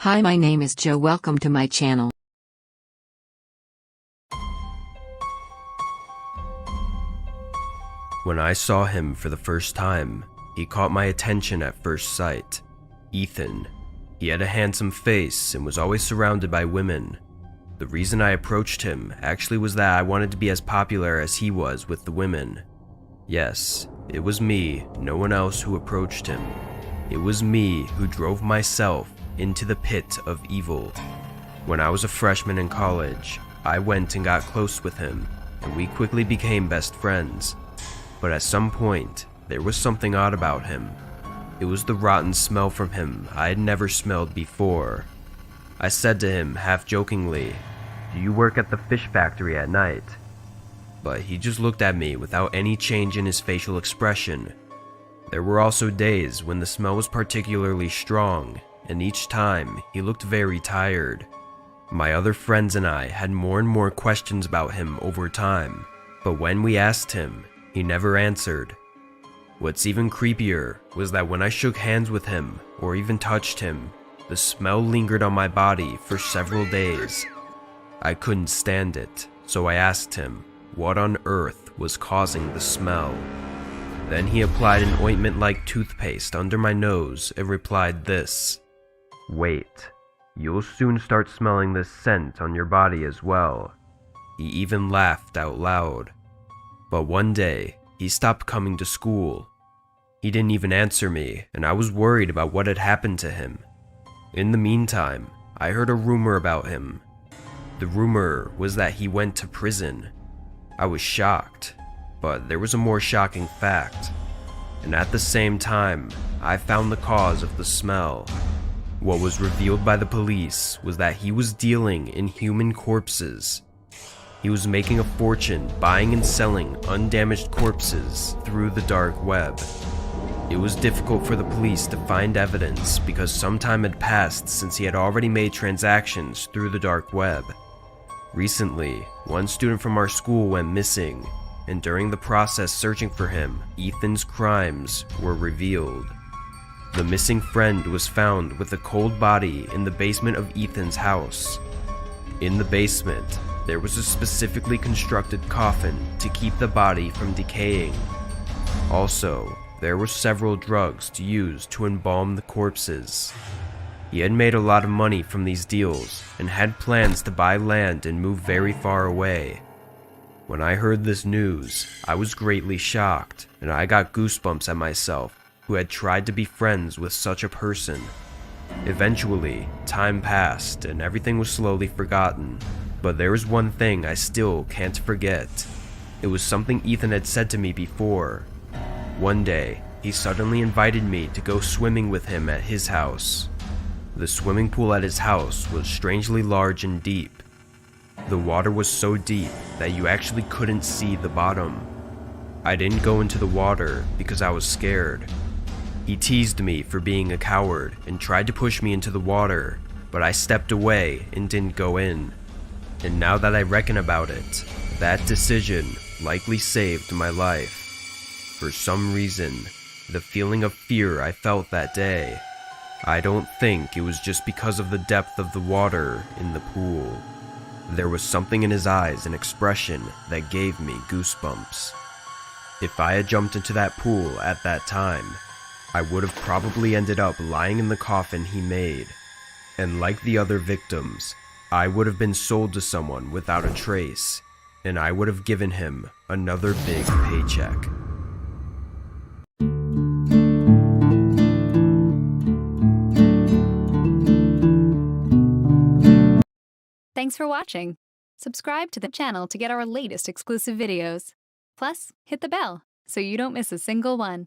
Hi, my name is Joe. Welcome to my channel. When I saw him for the first time, he caught my attention at first sight. Ethan. He had a handsome face and was always surrounded by women. The reason I approached him actually was that I wanted to be as popular as he was with the women. Yes, it was me, no one else, who approached him. It was me who drove myself into the pit of evil. When I was a freshman in college, I went and got close with him, and we quickly became best friends. But at some point, there was something odd about him. It was the rotten smell from him I had never smelled before. I said to him half-jokingly, "Do you work at the fish factory at night?" But he just looked at me without any change in his facial expression. There were also days when the smell was particularly strong, and each time he looked very tired. My other friends and I had more and more questions about him over time, but when we asked him, he never answered. What's even creepier was that when I shook hands with him or even touched him, the smell lingered on my body for several days. I couldn't stand it, so I asked him what on earth was causing the smell. Then he applied an ointment-like toothpaste under my nose and replied this: "Wait, you'll soon start smelling this scent on your body as well." He even laughed out loud. But one day, he stopped coming to school. He didn't even answer me, and I was worried about what had happened to him. In the meantime, I heard a rumor about him. The rumor was that he went to prison. I was shocked, but there was a more shocking fact. And at the same time, I found the cause of the smell. What was revealed by the police was that he was dealing in human corpses. He was making a fortune buying and selling undamaged corpses through the dark web. It was difficult for the police to find evidence because some time had passed since he had already made transactions through the dark web. Recently, one student from our school went missing, and during the process searching for him, Ethan's crimes were revealed. The missing friend was found with a cold body in the basement of Ethan's house. In the basement, there was a specifically constructed coffin to keep the body from decaying. Also, there were several drugs to use to embalm the corpses. He had made a lot of money from these deals and had plans to buy land and move very far away. When I heard this news, I was greatly shocked, and I got goosebumps at myself, who had tried to be friends with such a person. Eventually, time passed and everything was slowly forgotten. But there was one thing I still can't forget. It was something Ethan had said to me before. One day, he suddenly invited me to go swimming with him at his house. The swimming pool at his house was strangely large and deep. The water was so deep that you actually couldn't see the bottom. I didn't go into the water because I was scared. He teased me for being a coward and tried to push me into the water, but I stepped away and didn't go in. And now that I reckon about it, that decision likely saved my life. For some reason, the feeling of fear I felt that day, I don't think it was just because of the depth of the water in the pool. There was something in his eyes and expression that gave me goosebumps. If I had jumped into that pool at that time, I would have probably ended up lying in the coffin he made. And like the other victims, I would have been sold to someone without a trace, and I would have given him another big paycheck. Thanks for watching. Subscribe to the channel to get our latest exclusive videos. Plus, hit the bell so you don't miss a single one.